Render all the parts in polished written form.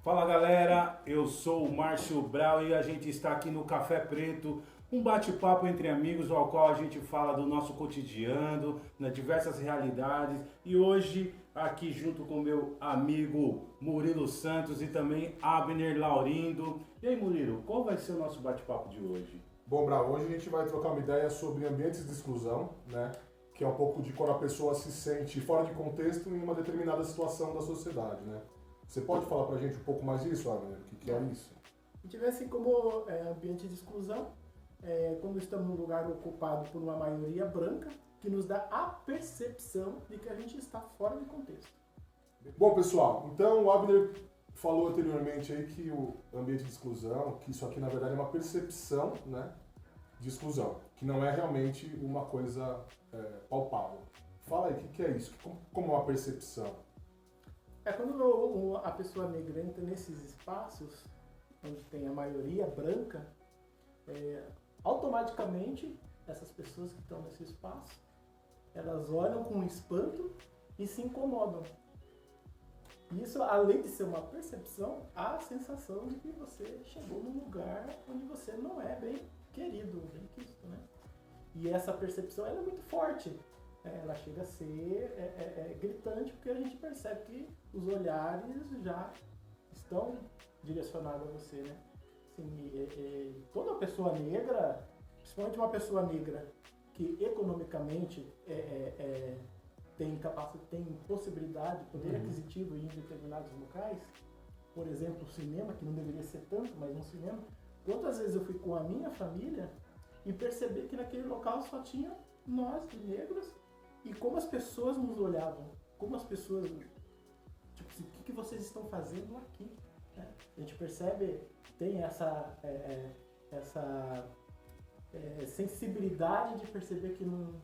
Fala galera, eu sou o Márcio Brau e a gente está aqui no Café Preto, um bate-papo entre amigos ao qual a gente fala do nosso cotidiano, nas diversas realidades e hoje aqui junto com meu amigo Murilo Santos e também Abner Laurindo. E aí Murilo, qual vai ser o nosso bate-papo de hoje? Bom, Brau, hoje a gente vai trocar uma ideia sobre ambientes de exclusão, né? Que é um pouco de quando a pessoa se sente fora de contexto em uma determinada situação da sociedade, né? Você pode falar pra gente um pouco mais disso, Abner? O que é isso? A gente vê assim como ambiente de exclusão, quando estamos num lugar ocupado por uma maioria branca, que nos dá a percepção de que a gente está fora de contexto. Bom, pessoal, então o Abner falou anteriormente aí que o ambiente de exclusão, que isso aqui na verdade é uma percepção, né, de exclusão, que não é realmente uma coisa palpável. Fala aí, o que é isso? Como é uma percepção? É quando a pessoa negra entra nesses espaços, onde tem a maioria branca, automaticamente essas pessoas que estão nesse espaço, elas olham com espanto e se incomodam. Isso, além de ser uma percepção, há a sensação de que você chegou num lugar onde você não é bem querido, bem quisto, né? E essa percepção ela é muito forte. Ela chega a ser gritante porque a gente percebe que os olhares já estão direcionados a você, né? Assim, toda pessoa negra, principalmente uma pessoa negra que economicamente tem possibilidade, poder aquisitivo em determinados locais, por exemplo, o cinema, que não deveria ser tanto, mas um cinema. Quantas vezes eu fui com a minha família e percebi que naquele local só tinha nós, de negros, e como as pessoas nos olhavam, como as pessoas, tipo assim, o que vocês estão fazendo aqui? Né? A gente percebe, tem essa sensibilidade de perceber que não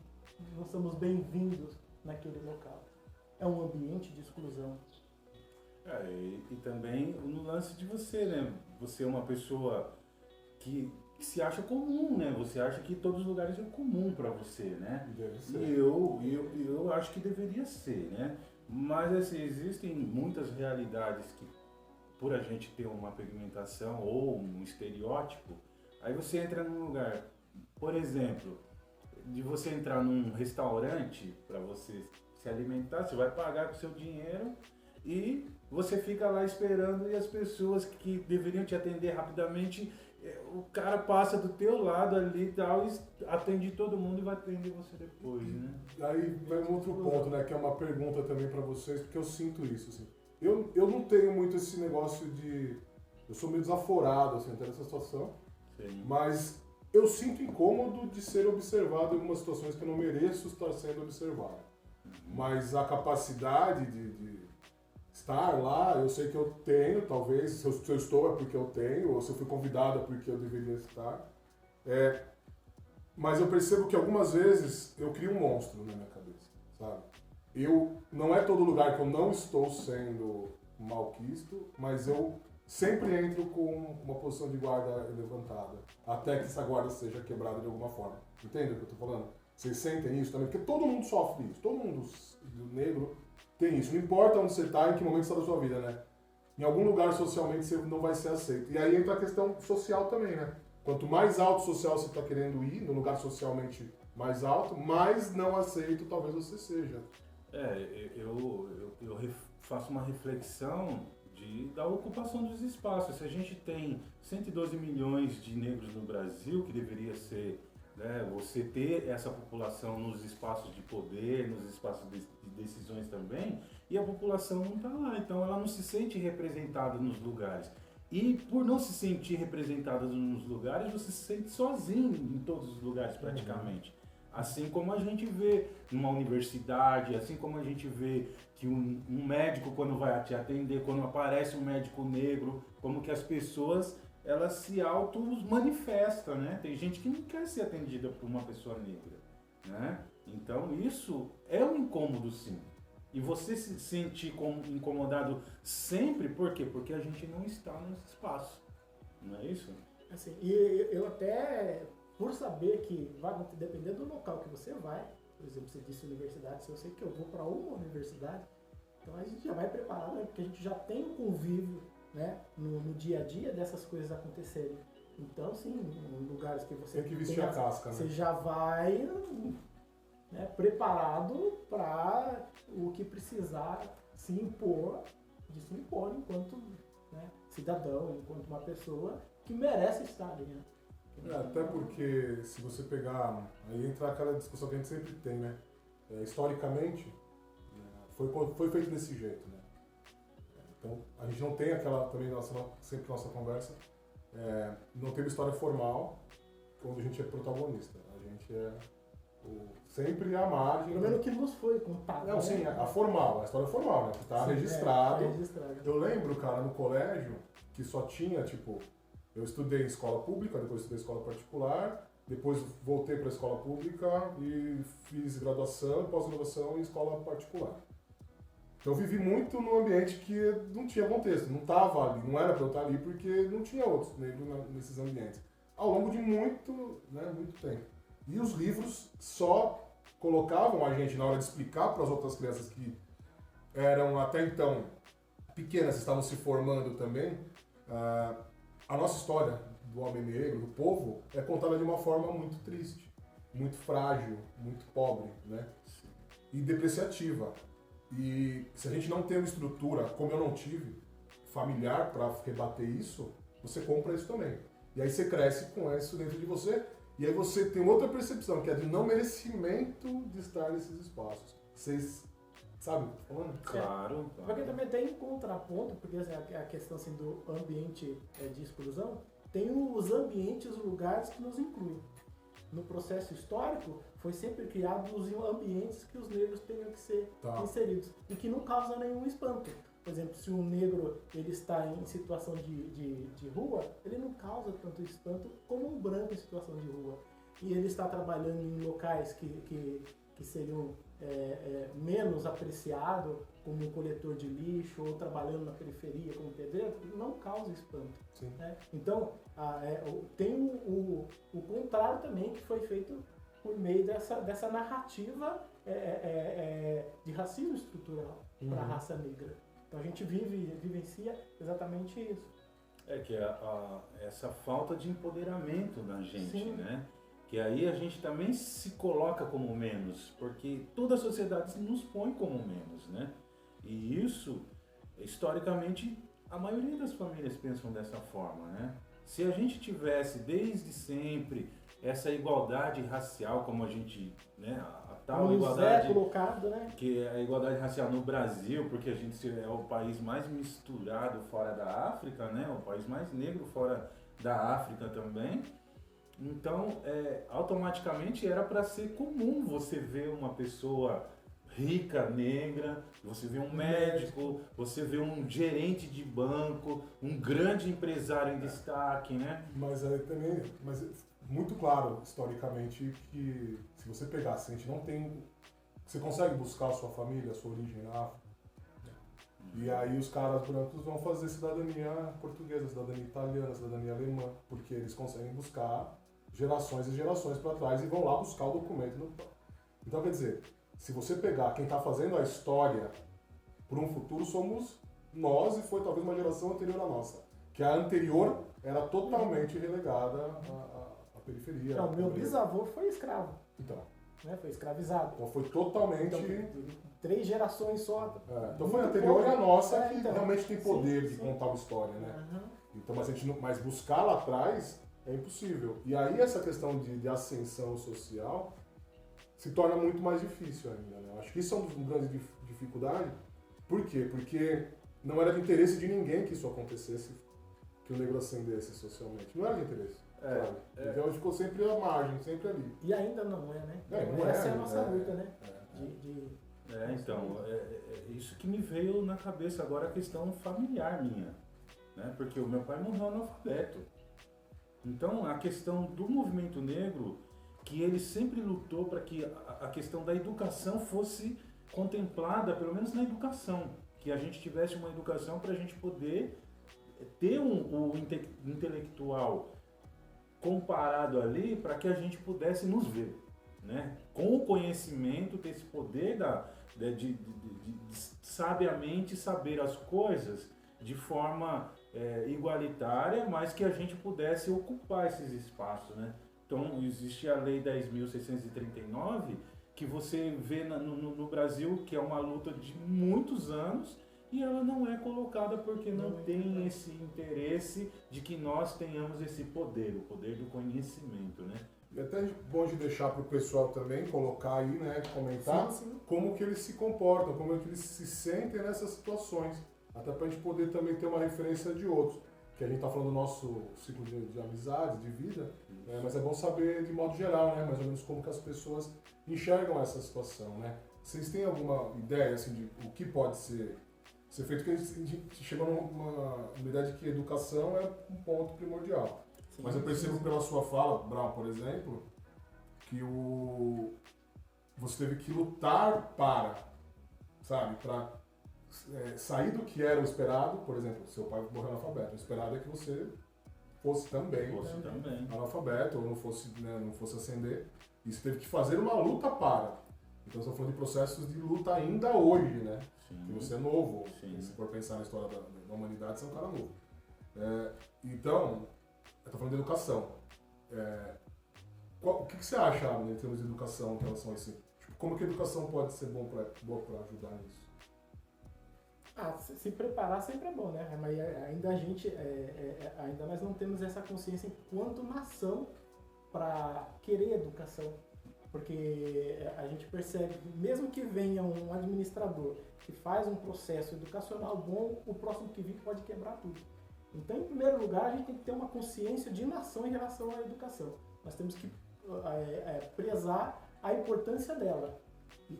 somos bem-vindos naquele local. É um ambiente de exclusão. E também no lance de você, né? Você é uma pessoa que se acha comum, né? Você acha que todos os lugares é comum para você, né? Deve ser. E eu acho que deveria ser, né? Mas assim, existem muitas realidades que, por a gente ter uma pigmentação ou um estereótipo, aí você entra num lugar, por exemplo, de você entrar num restaurante para você se alimentar, você vai pagar com o seu dinheiro e você fica lá esperando e as pessoas que deveriam te atender rapidamente, o cara passa do teu lado ali e tal, e atende todo mundo e vai atender você depois, né? Aí vai um outro ponto, né, que é uma pergunta também pra vocês, porque eu sinto isso, assim. Eu não tenho muito esse negócio de... Eu sou meio desaforado, assim, até nessa situação. Sim. Mas eu sinto incômodo de ser observado em algumas situações que eu não mereço estar sendo observado. Mas a capacidade de estar lá, eu sei que eu tenho, talvez, se eu estou é porque eu tenho, ou se eu fui convidado é porque eu deveria estar. Mas eu percebo que algumas vezes eu crio um monstro na minha cabeça, sabe? Não é todo lugar que eu não estou sendo malquisto, mas eu sempre entro com uma posição de guarda levantada, até que essa guarda seja quebrada de alguma forma. Entende o que eu estou falando? Vocês sentem isso também? Porque todo mundo sofre isso, todo mundo negro tem isso. Não importa onde você está, em que momento você está da sua vida, né? Em algum lugar socialmente você não vai ser aceito. E aí entra a questão social também, né? Quanto mais alto social você está querendo ir, no lugar socialmente mais alto, mais não aceito talvez você seja. Eu faço uma reflexão da ocupação dos espaços. Se a gente tem 112 milhões de negros no Brasil, que deveria ser, né, você ter essa população nos espaços de poder, nos espaços de decisões também, e a população não está lá, então ela não se sente representada nos lugares. E por não se sentir representada nos lugares, você se sente sozinho em todos os lugares praticamente. Assim como a gente vê numa universidade, assim como a gente vê que um médico quando vai te atender, quando aparece um médico negro, como que as pessoas elas se auto-manifestam, né? Tem gente que não quer ser atendida por uma pessoa negra, né? Então isso é um incômodo sim. E você se sentir incomodado sempre, por quê? Porque a gente não está nesse espaço, não é isso? Assim, e eu até, por saber que vai depender do local que você vai, por exemplo, você disse universidade, se eu sei que eu vou para uma universidade, então a gente já vai preparado, né? Porque a gente já tem um convívio né, no dia a dia dessas coisas acontecerem. Então, sim, em lugares que você Tem que vestir a casca, né? você já vai, né, preparado para o que precisar se impor enquanto, né, cidadão, enquanto uma pessoa que merece estar ali, né? Até porque, se você pegar, aí entra aquela discussão que a gente sempre tem, né? Historicamente, foi feito desse jeito, né? Então, a gente não tem aquela, também, sempre nossa conversa, não tem uma história formal quando a gente é protagonista. A gente é sempre à margem. Pelo menos o que nos foi contado. Não, né? sim, a formal, a história formal, né? Que tá registrado. Tá registrado. Eu lembro, cara, no colégio, que só tinha, tipo, eu estudei em escola pública, depois estudei em escola particular, depois voltei para a escola pública e fiz graduação e pós-graduação em escola particular. Então eu vivi muito num ambiente que não tinha contexto, não estava ali, não era para eu estar ali porque não tinha outros negros nesses ambientes. Ao longo de muito tempo. E os livros só colocavam a gente na hora de explicar para as outras crianças que eram até então pequenas, estavam se formando também, a nossa história do homem negro, do povo, é contada de uma forma muito triste, muito frágil, muito pobre, né? E depreciativa. E se a gente não tem uma estrutura, como eu não tive, familiar para rebater isso, você compra isso também. E aí você cresce com isso dentro de você, e aí você tem outra percepção, que é de não merecimento de estar nesses espaços. Vocês sabem o que eu tô falando? Claro. Porque também tem um contraponto, porque assim, a questão assim, do ambiente de exclusão, tem os ambientes, os lugares que nos incluem. No processo histórico, foi sempre criado os ambientes que os negros tenham que ser inseridos e que não causam nenhum espanto. Por exemplo, se um negro ele está em situação de rua, ele não causa tanto espanto como um branco em situação de rua. E ele está trabalhando em locais que seriam menos apreciado, como um coletor de lixo, ou trabalhando na periferia como pedreiro, não causa espanto. Né? Então, tem o contrário também, que foi feito por meio dessa narrativa de racismo estrutural para a raça negra. Então a gente vivencia exatamente isso. É que essa falta de empoderamento na gente, Sim. né? Que aí a gente também se coloca como menos, porque toda a sociedade nos põe como menos, né? E isso, historicamente, a maioria das famílias pensam dessa forma, né? Se a gente tivesse desde sempre essa igualdade racial, como a gente, né? A tal igualdade colocado, né? que é a igualdade racial no Brasil, porque a gente é o país mais misturado fora da África, né? O país mais negro fora da África também. Então, automaticamente era para ser comum você ver uma pessoa rica, negra, você vê um médico, você vê um gerente de banco, um grande empresário em destaque, né? Mas também, muito claro historicamente que se você pegar, se a gente não tem, você consegue buscar a sua família, a sua origem na África. E aí os caras brancos vão fazer cidadania portuguesa, cidadania italiana, cidadania alemã, porque eles conseguem buscar gerações e gerações para trás e vão lá buscar o documento. Então, quer dizer, se você pegar quem está fazendo a história para um futuro, somos nós e foi talvez uma geração anterior à nossa. Que a anterior era totalmente relegada à periferia. Não, meu bisavô foi escravo. Então. Né? Foi escravizado. Então foi totalmente... Então, 3 gerações só. Então foi anterior à nossa que então, realmente tem poder sim. de contar uma história, né? Uhum. Então, mas buscar lá atrás é impossível. E aí essa questão de ascensão social se torna muito mais difícil ainda, né? Eu acho que isso é uma grande dificuldade. Por quê? Porque não era de interesse de ninguém que isso acontecesse, que o negro ascendesse socialmente. Não era de interesse. Sabe? Então ficou sempre à margem, sempre ali. E ainda não é, né? Não essa é a nossa luta, né? Então, isso que me veio na cabeça agora, a questão familiar minha, né? Porque o meu pai morreu analfabeto. Então, a questão do movimento negro, que ele sempre lutou para que a questão da educação fosse contemplada, pelo menos na educação, que a gente tivesse uma educação para a gente poder ter um intelectual comparado ali, para que a gente pudesse nos ver, né? Com o conhecimento, ter esse poder de sabiamente saber as coisas de forma igualitária, mas que a gente pudesse ocupar esses espaços, né? Então, existe a Lei 10.639, que você vê no Brasil que é uma luta de muitos anos e ela não é colocada porque não tem esse interesse de que nós tenhamos esse poder, o poder do conhecimento, né? E até bom de deixar para o pessoal também colocar aí, né, comentar como que eles se comportam, como é que eles se sentem nessas situações. Até para a gente poder também ter uma referência de outros. Que a gente está falando do nosso ciclo de amizade, de vida, né, mas é bom saber de modo geral, né, mais ou menos como que as pessoas enxergam essa situação, né. Vocês têm alguma ideia assim, de o que pode ser feito? Porque a gente chegou numa ideia de que educação é um ponto primordial. Sim, mas eu percebo pela sua fala, Brown, por exemplo, que você teve que lutar para, sabe, para sair do que era o esperado. Por exemplo, seu pai morreu analfabeto. O esperado é que você fosse também analfabeto, ou não fosse, né, não fosse ascender. E você teve que fazer uma luta para. Então você está falando de processos de luta ainda hoje, né? Sim. Que você é novo. Sim. Se for pensar na história da humanidade, você é um cara novo. Então, eu estou falando de educação. O que você acha, em termos de educação, em relação a isso? Tipo, como que a educação pode ser boa para ajudar nisso? Se preparar sempre é bom, né? Mas ainda nós não temos essa consciência enquanto nação para querer educação. Porque a gente percebe que mesmo que venha um administrador que faz um processo educacional bom, o próximo que vir pode quebrar tudo. Então, em primeiro lugar, a gente tem que ter uma consciência de nação em relação à educação. Nós temos que prezar a importância dela. E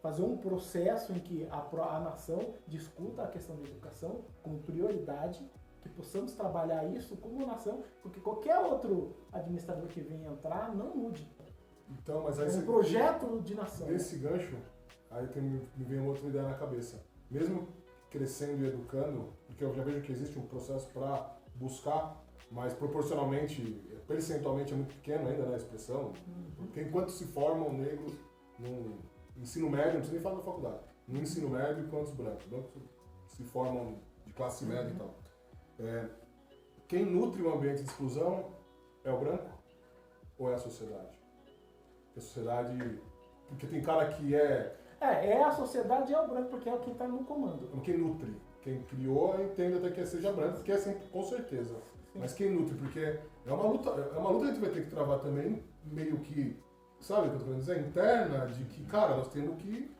fazer um processo em que a nação discuta a questão da educação como prioridade, que possamos trabalhar isso como nação, porque qualquer outro administrador que venha entrar não mude. Então, mas aí um projeto de nação. Nesse gancho, aí me vem uma outra ideia na cabeça. Mesmo crescendo e educando, porque eu já vejo que existe um processo para buscar, mas proporcionalmente, percentualmente é muito pequeno ainda, né, a expressão. Porque enquanto se formam negros no ensino médio, não precisa nem falar da faculdade, no ensino médio, quantos brancos? Brancos se formam de classe média e tal. Quem nutre o ambiente de exclusão é o branco ou é a sociedade? A sociedade... Porque tem cara que a sociedade e é o branco, porque é o que está no comando. Quem nutre, quem criou, entende até que seja branco, que é sempre, com certeza. Sim. Mas quem nutre, porque é uma luta que a gente vai ter que travar também, meio que, sabe o que eu tô querendo dizer? Interna, de que, cara, nós temos que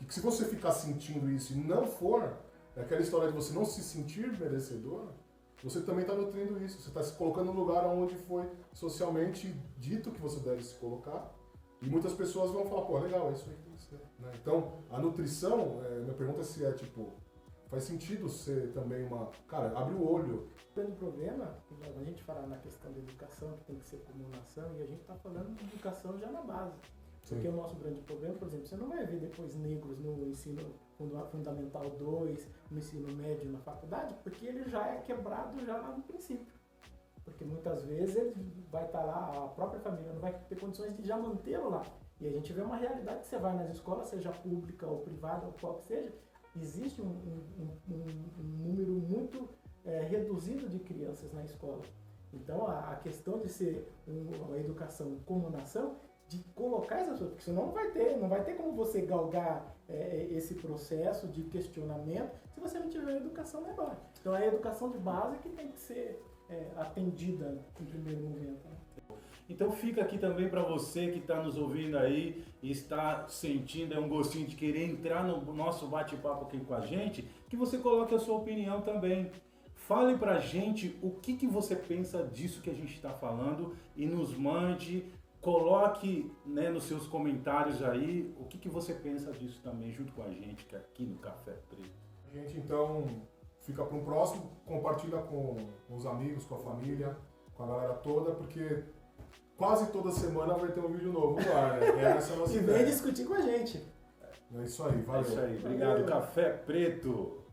se você ficar sentindo isso e não for, é aquela história de você não se sentir merecedor, você também está nutrindo isso. Você está se colocando no lugar onde foi socialmente dito que você deve se colocar. E muitas pessoas vão falar, pô, legal, é isso aí que você... Né? Então, a nutrição, minha pergunta é se faz sentido ser também uma... Cara, abre o olho. O grande problema, a gente fala na questão da educação, que tem que ser como nação, e a gente está falando de educação já na base. Sim. Porque o nosso grande problema, por exemplo, você não vai ver depois negros no ensino fundamental 2, no ensino médio, na faculdade, porque ele já é quebrado já lá no princípio. Porque muitas vezes ele vai estar lá, a própria família não vai ter condições de já mantê-lo lá. E a gente vê uma realidade que você vai nas escolas, seja pública ou privada, ou qual que seja, existe um número muito reduzido de crianças na escola. Então a questão de ser uma educação como nação, de colocar essas pessoas, porque senão não vai ter como você galgar esse processo de questionamento se você não tiver educação melhor. Então é a educação de base que tem que ser atendida em primeiro momento. Né? Então fica aqui também para você que está nos ouvindo aí e está sentindo um gostinho de querer entrar no nosso bate-papo aqui com a gente, que você coloque a sua opinião também. Fale pra gente o que você pensa disso que a gente está falando e nos mande, coloque, né, nos seus comentários aí o que você pensa disso também junto com a gente, que é aqui no Café Preto. A gente então fica para um próximo, compartilha com os amigos, com a família, com a galera toda, porque quase toda semana vai ter um vídeo novo no ar, né? Essa é a nossa ideia. E vem discutir com a gente. É isso aí, valeu. É isso aí, obrigado. Valeu. Café Preto.